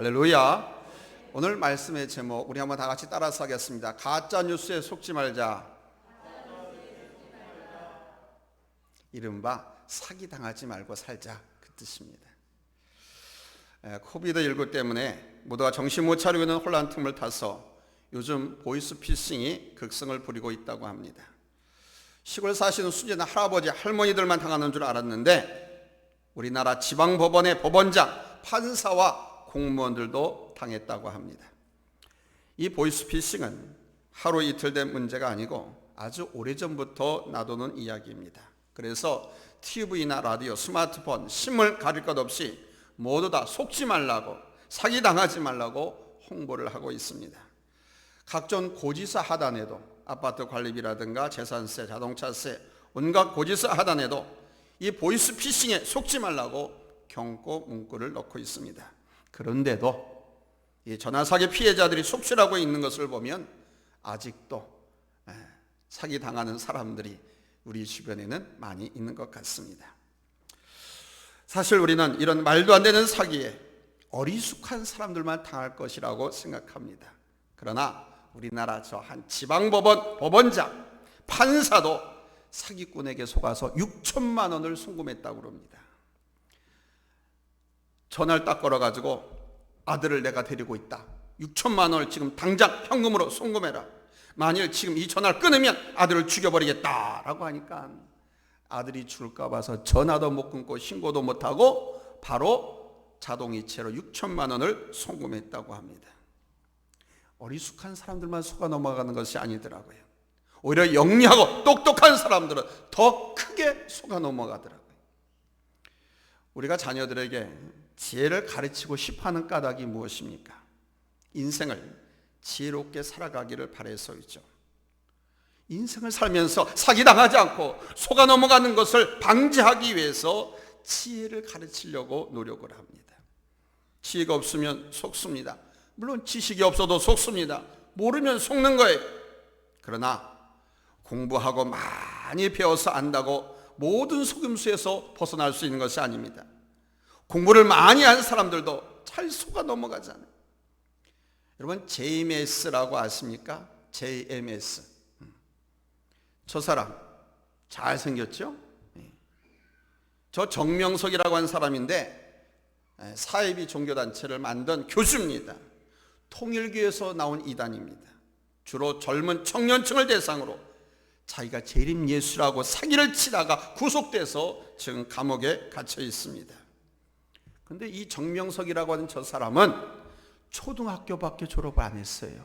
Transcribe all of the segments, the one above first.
할렐루야. 오늘 말씀의 제목 우리 한번 다 같이 따라서 하겠습니다. 가짜 뉴스에 속지 말자. 이른바 사기당하지 말고 살자, 그 뜻입니다. 코비드19 때문에 모두가 정신 못 차리고 있는 혼란 틈을 타서 요즘 보이스피싱이 극성을 부리고 있다고 합니다. 시골 사시는 수제나 할아버지 할머니들만 당하는 줄 알았는데 우리나라 지방법원의 법원장, 판사와 공무원들도 당했다고 합니다. 이 보이스피싱은 하루 이틀 된 문제가 아니고 아주 오래전부터 나도는 이야기입니다. 그래서 TV나 라디오, 스마트폰, 신문 가릴 것 없이 모두 다 속지 말라고, 사기당하지 말라고 홍보를 하고 있습니다. 각종 고지서 하단에도 아파트 관리비라든가 재산세, 자동차세, 온갖 고지서 하단에도 이 보이스피싱에 속지 말라고 경고 문구를 넣고 있습니다. 그런데도 이 전화사기 피해자들이 속출하고 있는 것을 보면 아직도 사기당하는 사람들이 우리 주변에는 많이 있는 것 같습니다. 사실 우리는 이런 말도 안 되는 사기에 어리숙한 사람들만 당할 것이라고 생각합니다. 그러나 우리나라 저 한 지방법원 법원장, 판사도 사기꾼에게 속아서 6천만 원을 송금했다고 합니다. 전화를 딱 걸어가지고 아들을 내가 데리고 있다, 6천만 원을 지금 당장 현금으로 송금해라, 만일 지금 이 전화를 끊으면 아들을 죽여버리겠다라고 하니까 아들이 죽을까 봐서 전화도 못 끊고 신고도 못하고 바로 자동이체로 6천만 원을 송금했다고 합니다. 어리숙한 사람들만 속아 넘어가는 것이 아니더라고요. 오히려 영리하고 똑똑한 사람들은 더 크게 속아 넘어가더라고요. 우리가 자녀들에게 지혜를 가르치고 싶어하는 까닭이 무엇입니까? 인생을 지혜롭게 살아가기를 바라서이죠. 인생을 살면서 사기당하지 않고 속아 넘어가는 것을 방지하기 위해서 지혜를 가르치려고 노력을 합니다. 지혜가 없으면 속습니다. 물론 지식이 없어도 속습니다. 모르면 속는 거예요. 그러나 공부하고 많이 배워서 안다고 모든 속임수에서 벗어날 수 있는 것이 아닙니다. 공부를 많이 한 사람들도 잘 속아 넘어가잖아요. 여러분 JMS라고 아십니까? JMS. 저 사람 잘생겼죠? 저 정명석이라고 하는 사람인데 사이비 종교단체를 만든 교주입니다. 통일교에서 나온 이단입니다. 주로 젊은 청년층을 대상으로 자기가 재림 예수라고 사기를 치다가 구속돼서 지금 감옥에 갇혀 있습니다. 그런데 이 정명석이라고 하는 저 사람은 초등학교밖에 졸업을 안 했어요.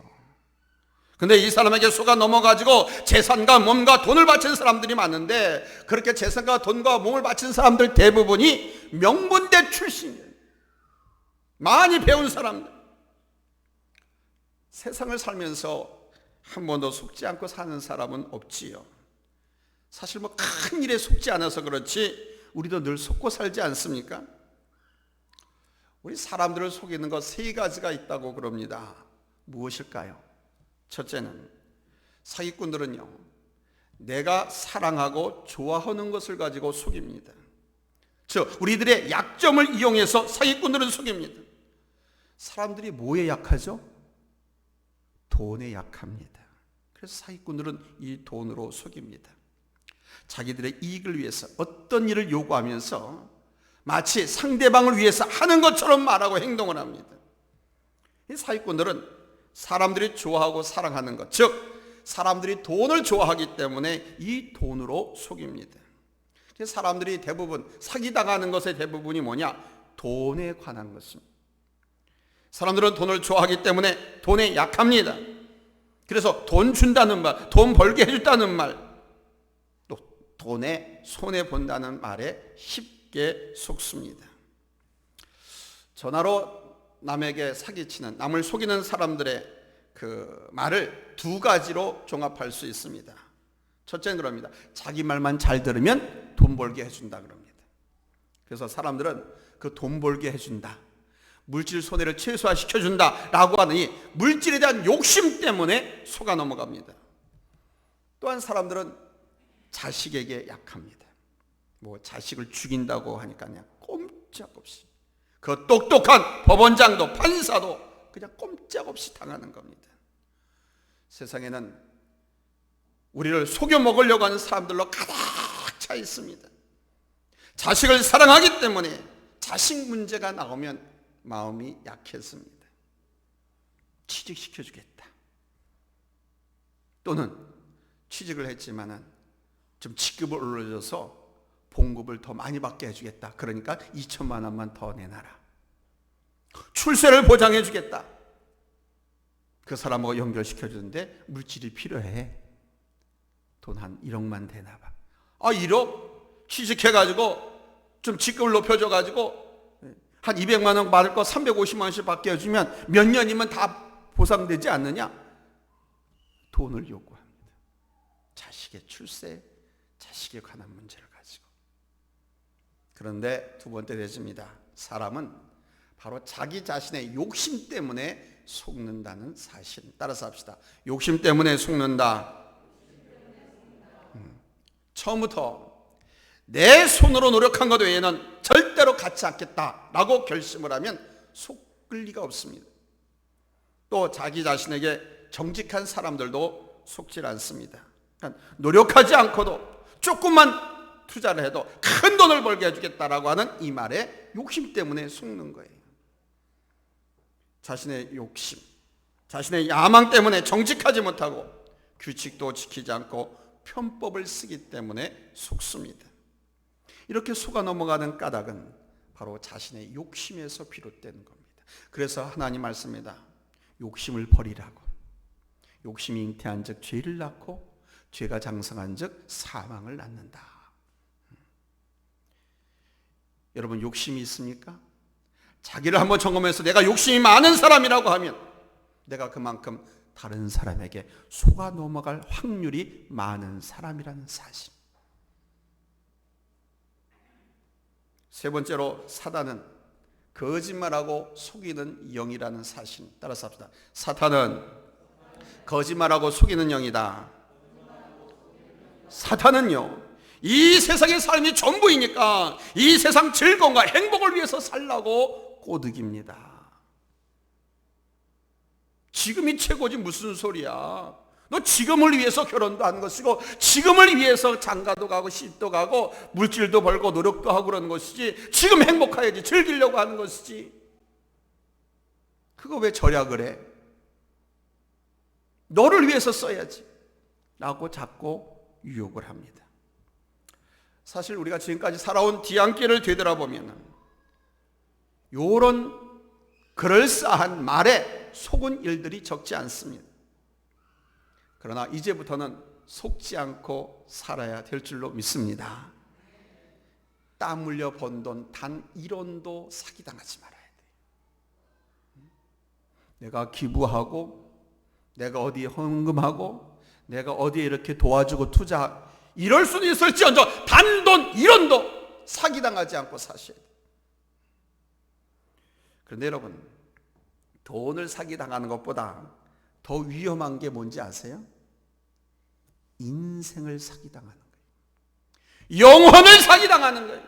근데 이 사람에게 속아 넘어가지고 재산과 몸과 돈을 바친 사람들이 많은데 그렇게 재산과 돈과 몸을 바친 사람들 대부분이 명문대 출신이에요. 많이 배운 사람들. 세상을 살면서 한 번도 속지 않고 사는 사람은 없지요. 사실 뭐 큰 일에 속지 않아서 그렇지 우리도 늘 속고 살지 않습니까? 우리 사람들을 속이는 것 세 가지가 있다고 그럽니다. 무엇일까요? 첫째는 사기꾼들은요, 내가 사랑하고 좋아하는 것을 가지고 속입니다. 즉 우리들의 약점을 이용해서 사기꾼들은 속입니다. 사람들이 뭐에 약하죠? 돈에 약합니다. 그래서 사기꾼들은 이 돈으로 속입니다. 자기들의 이익을 위해서 어떤 일을 요구하면서 마치 상대방을 위해서 하는 것처럼 말하고 행동을 합니다. 이 사기꾼들은 사람들이 좋아하고 사랑하는 것, 즉 사람들이 돈을 좋아하기 때문에 이 돈으로 속입니다. 사람들이 대부분 사기당하는 것의 대부분이 뭐냐? 돈에 관한 것입니다. 사람들은 돈을 좋아하기 때문에 돈에 약합니다. 그래서 돈 준다는 말, 돈 벌게 해준다는 말, 또 돈에 손해본다는 말에 쉽게 속습니다. 전화로 남에게 사기치는, 남을 속이는 사람들의 그 말을 두 가지로 종합할 수 있습니다. 첫째는 그럽니다. 자기 말만 잘 들으면 돈 벌게 해준다 그럽니다. 그래서 사람들은 그 돈 벌게 해준다, 물질 손해를 최소화시켜준다 라고 하는 이 물질에 대한 욕심 때문에 속아 넘어갑니다. 또한 사람들은 자식에게 약합니다. 뭐 자식을 죽인다고 하니까 그냥 꼼짝없이 그 똑똑한 법원장도 판사도 그냥 꼼짝없이 당하는 겁니다. 세상에는 우리를 속여 먹으려고 하는 사람들로 가득 차 있습니다. 자식을 사랑하기 때문에 자식 문제가 나오면 마음이 약해집니다. 취직시켜주겠다. 또는 취직을 했지만은 좀 직급을 올려줘서 봉급을 더 많이 받게 해주겠다. 그러니까 2천만 원만 더 내놔라. 출세를 보장해 주겠다. 그 사람하고 연결시켜주는데 물질이 필요해. 돈 한 1억만 대놔봐. 1억? 취직해가지고 좀 직급을 높여줘가지고 한 200만 원 받을 거 350만 원씩 받게 해주면 몇 년이면 다 보상되지 않느냐? 돈을 요구합니다. 자식의 출세, 자식에 관한 문제를 가지고. 그런데 두 번째 대지입니다. 사람은 바로 자기 자신의 욕심 때문에 속는다는 사실. 따라서 합시다. 욕심 때문에 속는다. 처음부터 내 손으로 노력한 것 외에는 절대로 갖지 않겠다라고 결심을 하면 속을 리가 없습니다. 또 자기 자신에게 정직한 사람들도 속질 않습니다. 그러니까 노력하지 않고도 조금만 투자를 해도 큰 돈을 벌게 해주겠다라고 하는 이 말에 욕심 때문에 속는 거예요. 자신의 욕심, 자신의 야망 때문에 정직하지 못하고 규칙도 지키지 않고 편법을 쓰기 때문에 속습니다. 이렇게 속아 넘어가는 까닭은 바로 자신의 욕심에서 비롯되는 겁니다. 그래서 하나님 말씀입니다. 욕심을 버리라고. 욕심이 잉태한 즉 죄를 낳고 죄가 장성한 즉 사망을 낳는다. 여러분 욕심이 있습니까? 자기를 한번 점검해서 내가 욕심이 많은 사람이라고 하면 내가 그만큼 다른 사람에게 속아 넘어갈 확률이 많은 사람이라는 사실. 세 번째로 사단은 거짓말하고 속이는 영이라는 사실. 따라서 합시다. 사탄은 거짓말하고 속이는 영이다. 사탄은요, 이 세상의 삶이 전부이니까 이 세상 즐거움과 행복을 위해서 살라고 꼬드깁니다. 지금이 최고지 무슨 소리야. 너 지금을 위해서 결혼도 하는 것이고 지금을 위해서 장가도 가고 시집도 가고 물질도 벌고 노력도 하고 그러는 것이지, 지금 행복해야지, 즐기려고 하는 것이지. 그거 왜 절약을 해? 너를 위해서 써야지 라고 자꾸 유혹을 합니다. 사실 우리가 지금까지 살아온 뒤안길을 되돌아보면 이런 그럴싸한 말에 속은 일들이 적지 않습니다. 그러나 이제부터는 속지 않고 살아야 될 줄로 믿습니다. 땀 흘려 번 돈 단 1원도 사기당하지 말아야 돼요. 내가 기부하고 내가 어디에 헌금하고 내가 어디에 이렇게 도와주고 투자, 이럴 수는 있을지언정 단돈 1원도 사기당하지 않고 사셔야 돼요. 그런데 여러분, 돈을 사기당하는 것보다 더 위험한 게 뭔지 아세요? 인생을 사기당하는 거예요. 영혼을 사기당하는 거예요.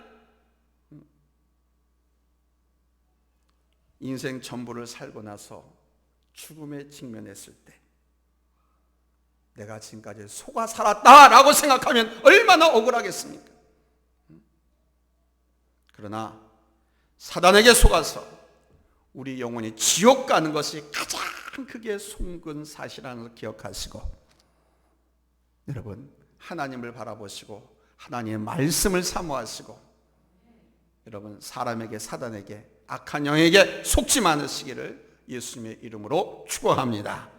인생 전부를 살고 나서 죽음에 직면했을 때 내가 지금까지 속아 살았다라고 생각하면 얼마나 억울하겠습니까? 그러나 사단에게 속아서 우리 영혼이 지옥 가는 것이 가장 크게 속은 사실이라는 걸 기억하시고, 여러분 하나님을 바라보시고 하나님의 말씀을 사모하시고, 여러분 사람에게 사단에게 악한 영에게 속지 않으시기를 예수님의 이름으로 축복합니다.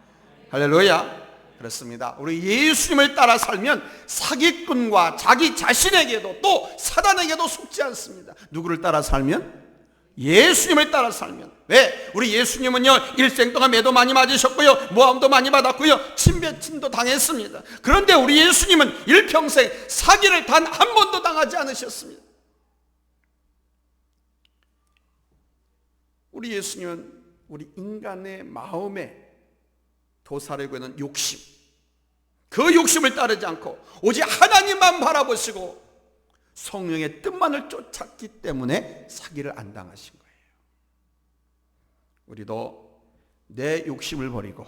할렐루야. 그렇습니다. 우리 예수님을 따라 살면 사기꾼과 자기 자신에게도 또 사단에게도 속지 않습니다. 누구를 따라 살면? 예수님을 따라 살면. 왜? 우리 예수님은요 일생 동안 매도 많이 맞으셨고요, 모함도 많이 받았고요, 침뱉음도 당했습니다. 그런데 우리 예수님은 일평생 사기를 단 한 번도 당하지 않으셨습니다. 우리 예수님은 우리 인간의 마음에 도사리고 있는 욕심, 그 욕심을 따르지 않고 오직 하나님만 바라보시고 성령의 뜻만을 쫓았기 때문에 사기를 안 당하신 거예요. 우리도 내 욕심을 버리고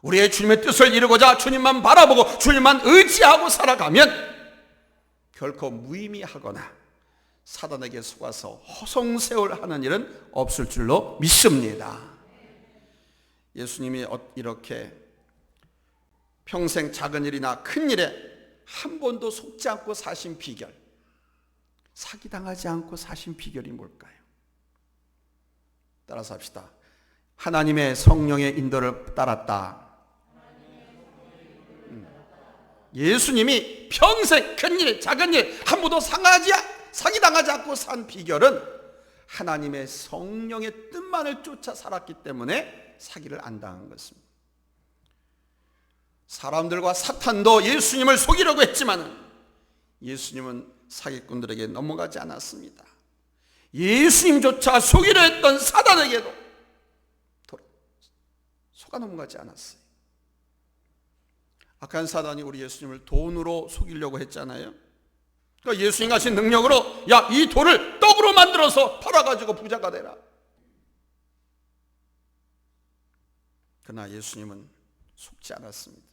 우리의 주님의 뜻을 이루고자 주님만 바라보고 주님만 의지하고 살아가면 결코 무의미하거나 사단에게 속아서 허송세월하는 일은 없을 줄로 믿습니다. 예수님이 이렇게 평생 작은 일이나 큰 일에 한 번도 속지 않고 사신 비결, 사기당하지 않고 사신 비결이 뭘까요? 따라서 합시다. 하나님의 성령의 인도를 따랐다. 예수님이 평생 큰일 작은 일 한 번도 사기당하지 않고 산 비결은 하나님의 성령의 뜻만을 쫓아 살았기 때문에 사기를 안 당한 것입니다. 사람들과 사탄도 예수님을 속이려고 했지만 예수님은 사기꾼들에게 넘어가지 않았습니다. 예수님조차 속이려 했던 사단에게도 속아 넘어가지 않았어요. 악한 사단이 우리 예수님을 돈으로 속이려고 했잖아요. 그러니까 예수님 가신 능력으로 야, 이 돌을 떡으로 만들어서 팔아가지고 부자가 되라. 그러나 예수님은 속지 않았습니다.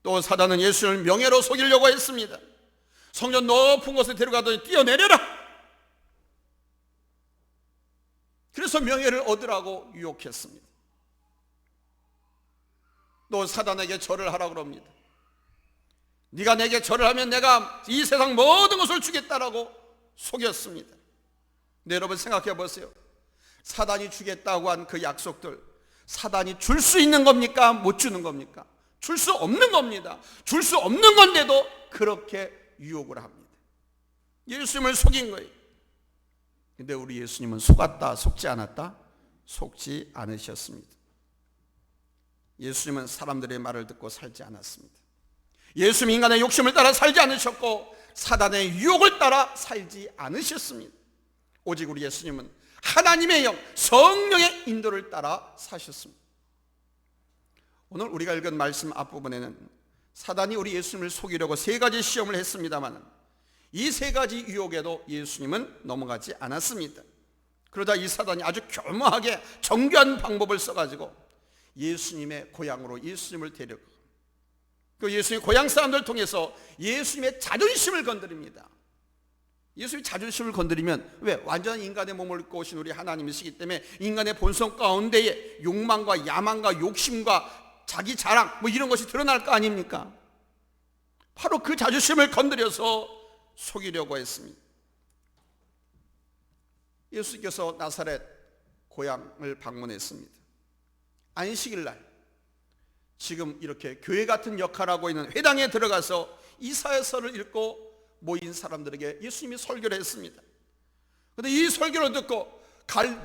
또 사단은 예수님을 명예로 속이려고 했습니다. 성전 높은 곳에 데려가더니 뛰어내려라. 그래서 명예를 얻으라고 유혹했습니다. 또 사단에게 절을 하라고 합니다. 네가 내게 절을 하면 내가 이 세상 모든 것을 주겠다라고 속였습니다. 근데 여러분 생각해 보세요. 사단이 주겠다고 한 그 약속들, 사단이 줄 수 있는 겁니까? 못 주는 겁니까? 줄 수 없는 겁니다. 줄 수 없는 건데도 그렇게 유혹을 합니다. 예수님을 속인 거예요. 근데 우리 예수님은 속았다, 속지 않았다? 속지 않으셨습니다. 예수님은 사람들의 말을 듣고 살지 않았습니다. 예수님 인간의 욕심을 따라 살지 않으셨고 사단의 유혹을 따라 살지 않으셨습니다. 오직 우리 예수님은 하나님의 영, 성령의 인도를 따라 사셨습니다. 오늘 우리가 읽은 말씀 앞부분에는 사단이 우리 예수님을 속이려고 세 가지 시험을 했습니다만 이 세 가지 유혹에도 예수님은 넘어가지 않았습니다. 그러자 이 사단이 아주 교묘하게 정교한 방법을 써가지고 예수님의 고향으로 예수님을 데려가 그 예수님의 고향 사람들을 통해서 예수님의 자존심을 건드립니다. 예수님의 자존심을 건드리면 왜? 완전 인간의 몸을 입고 오신 우리 하나님이시기 때문에 인간의 본성 가운데에 욕망과 야망과 욕심과 자기 자랑 뭐 이런 것이 드러날 거 아닙니까? 바로 그 자존심을 건드려서 속이려고 했습니다. 예수께서 나사렛 고향을 방문했습니다. 안식일 날 지금 이렇게 교회 같은 역할을 하고 있는 회당에 들어가서 이사야서를 읽고 모인 사람들에게 예수님이 설교를 했습니다. 그런데 이 설교를 듣고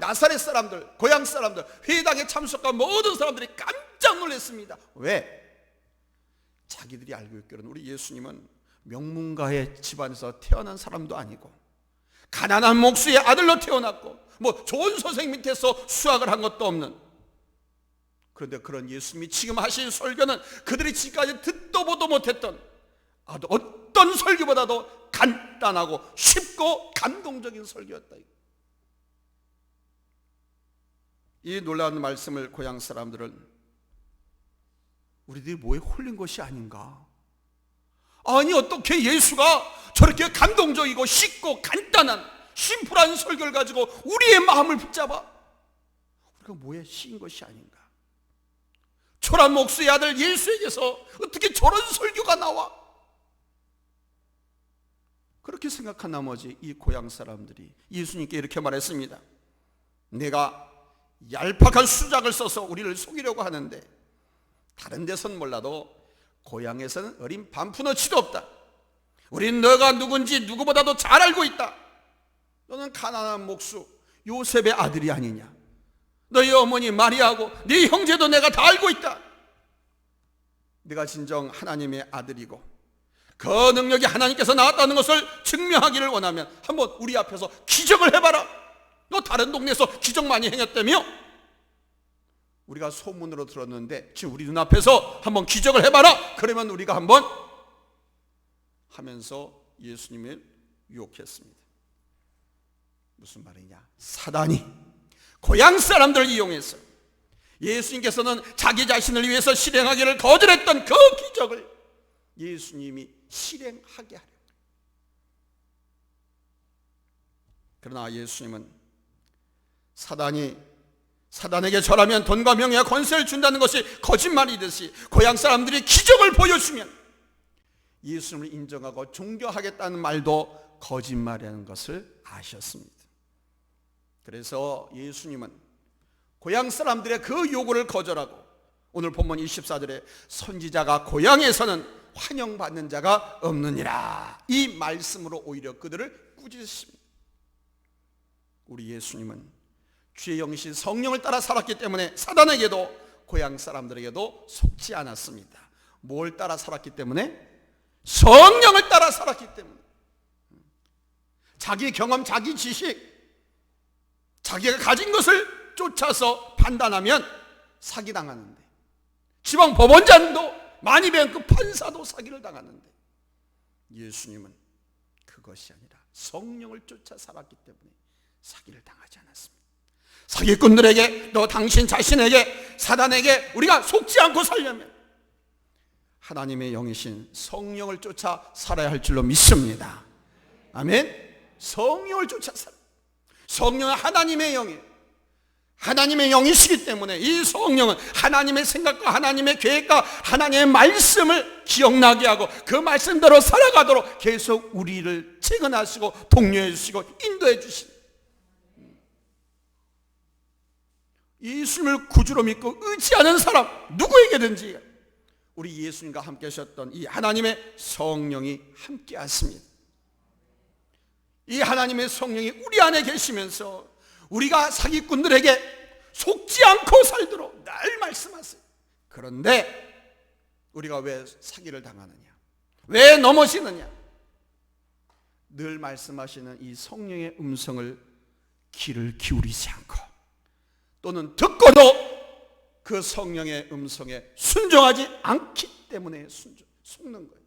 나사렛 사람들, 고향 사람들, 회당에 참석한 모든 사람들이 깜짝 놀랐습니다. 왜? 자기들이 알고 있기로는 우리 예수님은 명문가의 집안에서 태어난 사람도 아니고 가난한 목수의 아들로 태어났고 뭐 좋은 선생 밑에서 수학을 한 것도 없는, 그런데 그런 예수님이 지금 하신 설교는 그들이 지금까지 듣도 보도 못했던 어떤 설교보다도 간단하고 쉽고 감동적인 설교였다. 이 놀라운 말씀을 고향 사람들은 우리들이 뭐에 홀린 것이 아닌가? 아니 어떻게 예수가 저렇게 감동적이고 쉽고 간단한 심플한 설교를 가지고 우리의 마음을 붙잡아 우리가 뭐에 씌인 것이 아닌가? 초란 목수의 아들 예수에게서 어떻게 저런 설교가 나와? 그렇게 생각한 나머지 이 고향 사람들이 예수님께 이렇게 말했습니다. 내가 얄팍한 수작을 써서 우리를 속이려고 하는데 다른 데선 몰라도 고향에서는 어린 반푼어치도 없다. 우린 너가 누군지 누구보다도 잘 알고 있다. 너는 가난한 목수 요셉의 아들이 아니냐. 너희 어머니 마리아하고 네 형제도 내가 다 알고 있다. 네가 진정 하나님의 아들이고 그 능력이 하나님께서 나왔다는 것을 증명하기를 원하면 한번 우리 앞에서 기적을 해봐라. 너 다른 동네에서 기적 많이 행했다며? 우리가 소문으로 들었는데 지금 우리 눈앞에서 한번 기적을 해봐라. 그러면 우리가 한번 하면서 예수님을 유혹했습니다. 무슨 말이냐? 사단이 고향 사람들을 이용해서 예수님께서는 자기 자신을 위해서 실행하기를 거절했던 그 기적을 예수님이 실행하게 하려고. 그러나 예수님은 사단에게 절하면 돈과 명예와 권세를 준다는 것이 거짓말이듯이 고향 사람들이 기적을 보여주면 예수님을 인정하고 존경하겠다는 말도 거짓말이라는 것을 아셨습니다. 그래서 예수님은 고향 사람들의 그 요구를 거절하고 오늘 본문 24절에 선지자가 고향에서는 환영받는 자가 없느니라, 이 말씀으로 오히려 그들을 꾸짖으십니다. 우리 예수님은 주의 영이신 성령을 따라 살았기 때문에 사단에게도 고향 사람들에게도 속지 않았습니다. 뭘 따라 살았기 때문에? 성령을 따라 살았기 때문에. 자기 경험, 자기 지식, 자기가 가진 것을 쫓아서 판단하면 사기당하는데, 지방 법원장도 많이 배운 그 판사도 사기를 당하는데, 예수님은 그것이 아니라 성령을 쫓아 살았기 때문에 사기를 당하지 않았습니다. 사기꾼들에게, 너 당신 자신에게, 사단에게 우리가 속지 않고 살려면 하나님의 영이신 성령을 쫓아 살아야 할 줄로 믿습니다. 아멘. 성령을 쫓아 살아. 성령은 하나님의 영이에요. 하나님의 영이시기 때문에 이 성령은 하나님의 생각과 하나님의 계획과 하나님의 말씀을 기억나게 하고 그 말씀대로 살아가도록 계속 우리를 채근하시고 독려해 주시고 인도해 주십니다. 예수님을 구주로 믿고 의지하는 사람 누구에게든지 우리 예수님과 함께 하셨던 이 하나님의 성령이 함께 하십니다. 이 하나님의 성령이 우리 안에 계시면서 우리가 사기꾼들에게 속지 않고 살도록 늘 말씀하세요. 그런데 우리가 왜 사기를 당하느냐, 왜 넘어지느냐? 늘 말씀하시는 이 성령의 음성을 귀를 기울이지 않고 또는 듣고도 그 성령의 음성에 순종하지 않기 때문에 속는 거예요.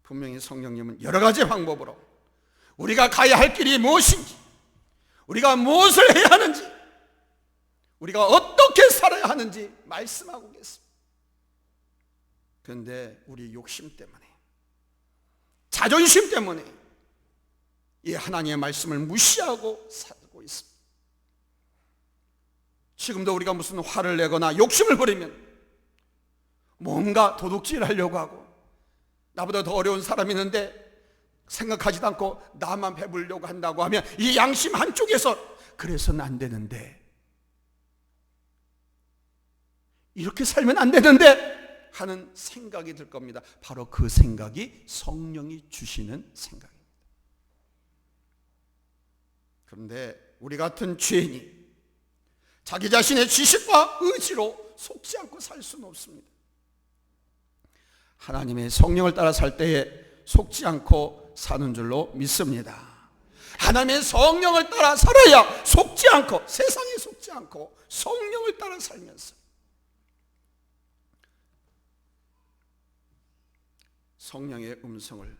분명히 성령님은 여러 가지 방법으로 우리가 가야 할 길이 무엇인지, 우리가 무엇을 해야 하는지, 우리가 어떻게 살아야 하는지 말씀하고 계십니다. 그런데 우리 욕심 때문에, 자존심 때문에 이 하나님의 말씀을 무시하고 살고 있습니다. 지금도 우리가 무슨 화를 내거나 욕심을 부리면 뭔가 도둑질하려고 하고, 나보다 더 어려운 사람이 있는데 생각하지도 않고 나만 배부르려고 한다고 하면 이 양심 한쪽에서 그래서는 안 되는데, 이렇게 살면 안 되는데 하는 생각이 들 겁니다. 바로 그 생각이 성령이 주시는 생각입니다. 그런데 우리 같은 죄인이 자기 자신의 지식과 의지로 속지 않고 살 수는 없습니다. 하나님의 성령을 따라 살 때에 속지 않고 사는 줄로 믿습니다. 하나님의 성령을 따라 살아야 속지 않고, 세상에 속지 않고 성령을 따라 살면서 성령의 음성을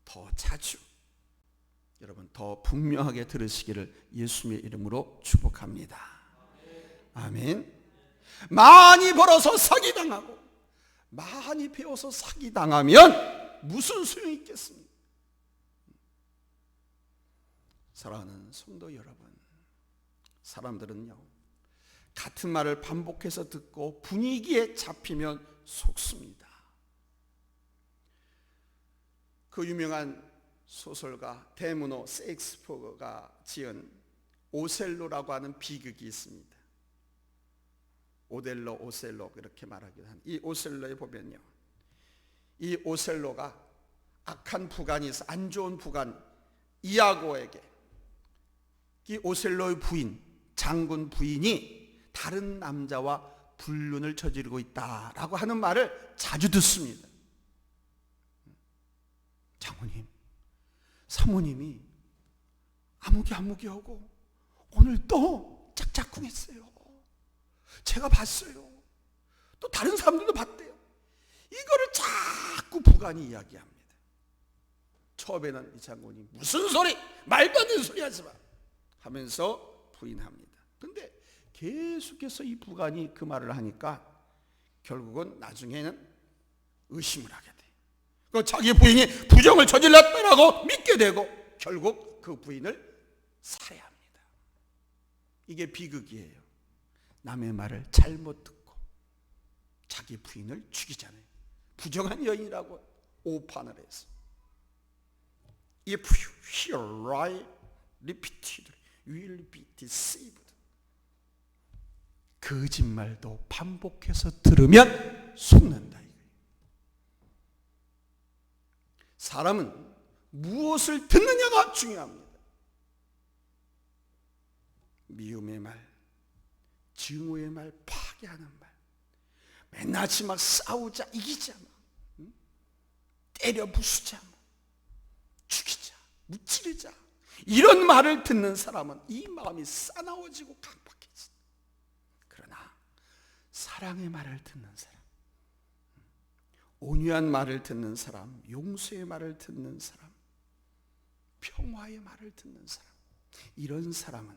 더 자주, 여러분 더 분명하게 들으시기를 예수님의 이름으로 축복합니다. 아멘. 많이 벌어서 사기당하고 많이 배워서 사기당하면 무슨 소용이 있겠습니까? 사랑하는 성도 여러분, 사람들은요 같은 말을 반복해서 듣고 분위기에 잡히면 속습니다. 그 유명한 소설가 대문호 셰익스피어가 지은 오셀로라고 하는 비극이 있습니다. 오델로, 오셀로 그렇게 말하기도 한 이 오셀로에 보면요, 이 오셀로가 악한 부관이 있어, 안 좋은 부관 이아고에게 이 오셀로의 부인, 장군 부인이 다른 남자와 불륜을 저지르고 있다라고 하는 말을 자주 듣습니다. 장모님, 사모님이 아무개 하고 오늘 또 짝짝꿍했어요. 제가 봤어요. 또 다른 사람들도 봤대요. 이거를 자꾸 부관이 이야기합니다. 처음에는 이 장군이 무슨 소리, 말도 안 되는 소리 하지 마 하면서 부인합니다. 근데 계속해서 이 부관이 그 말을 하니까 결국은 나중에는 의심을 하게 돼. 자기 부인이 부정을 저질렀다라고 믿게 되고 결국 그 부인을 살해합니다. 이게 비극이에요. 남의 말을 잘못 듣고 자기 부인을 죽이잖아요. 부정한 여인이라고 오판을 해서. If you hear lie repeatedly, you will be deceived. 거짓말도 반복해서 들으면 속는다. 사람은 무엇을 듣느냐가 중요합니다. 미움의 말, 증오의 말, 파괴하는 말, 맨날 막 싸우자, 이기자, 때려 부수자, 죽이자, 무찌르자, 이런 말을 듣는 사람은 이 마음이 싸나워지고 강박해져. 그러나 사랑의 말을 듣는 사람, 온유한 말을 듣는 사람, 용서의 말을 듣는 사람, 평화의 말을 듣는 사람, 이런 사람은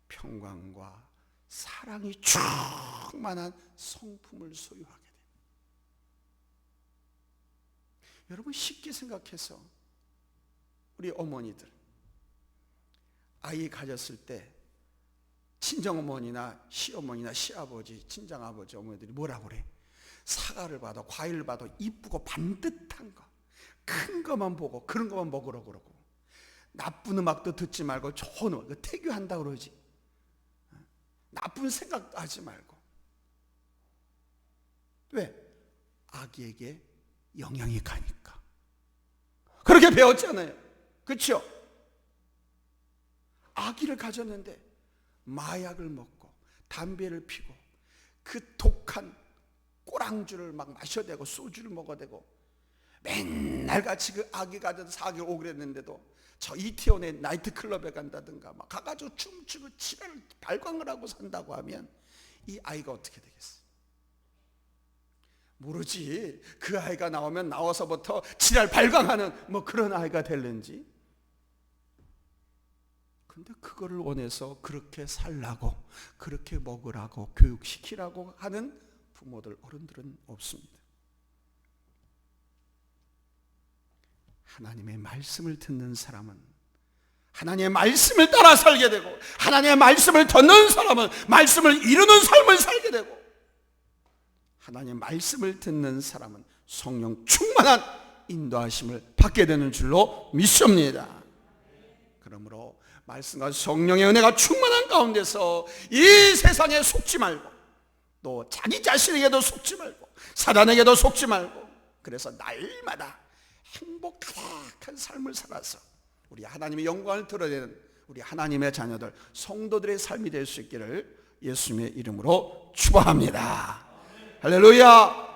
평강과 사랑이 충만한 성품을 소유하게 됩니다. 여러분, 쉽게 생각해서 우리 어머니들 아이 가졌을 때 친정어머니나 시어머니나 시아버지, 친정아버지, 어머니들이 뭐라고 그래? 사과를 봐도 과일을 봐도 이쁘고 반듯한 거, 큰 것만 보고 그런 것만 먹으라고 그러고, 나쁜 음악도 듣지 말고 좋은 음악, 태교한다고 그러지, 나쁜 생각도 하지 말고. 왜? 아기에게 영향이 가니까. 그렇게 배웠잖아요. 그렇죠? 아기를 가졌는데 마약을 먹고 담배를 피고 그 독한 꼬랑주를 막 마셔대고 소주를 먹어대고 맨날 같이 그 아기 가져서 4개월 오고 그랬는데도 저 이태원의 나이트클럽에 간다든가 막 가가지고 춤추고 치를 발광을 하고 산다고 하면 이 아이가 어떻게 되겠어? 모르지. 그 아이가 나오면 나와서부터 지랄 발광하는 뭐 그런 아이가 될는지. 근데 그거를 원해서 그렇게 살라고, 그렇게 먹으라고, 교육시키라고 하는 부모들, 어른들은 없습니다. 하나님의 말씀을 듣는 사람은 하나님의 말씀을 따라 살게 되고, 하나님의 말씀을 듣는 사람은 말씀을 이루는 삶을 살게 되고, 하나님의 말씀을 듣는 사람은 성령 충만한 인도하심을 받게 되는 줄로 믿습니다. 그러므로 말씀과 성령의 은혜가 충만한 가운데서 이 세상에 속지 말고, 또 자기 자신에게도 속지 말고, 사단에게도 속지 말고, 그래서 날마다 행복 가득한 삶을 살아서 우리 하나님의 영광을 드러내는 우리 하나님의 자녀들, 성도들의 삶이 될 수 있기를 예수님의 이름으로 축원합니다. 할렐루야.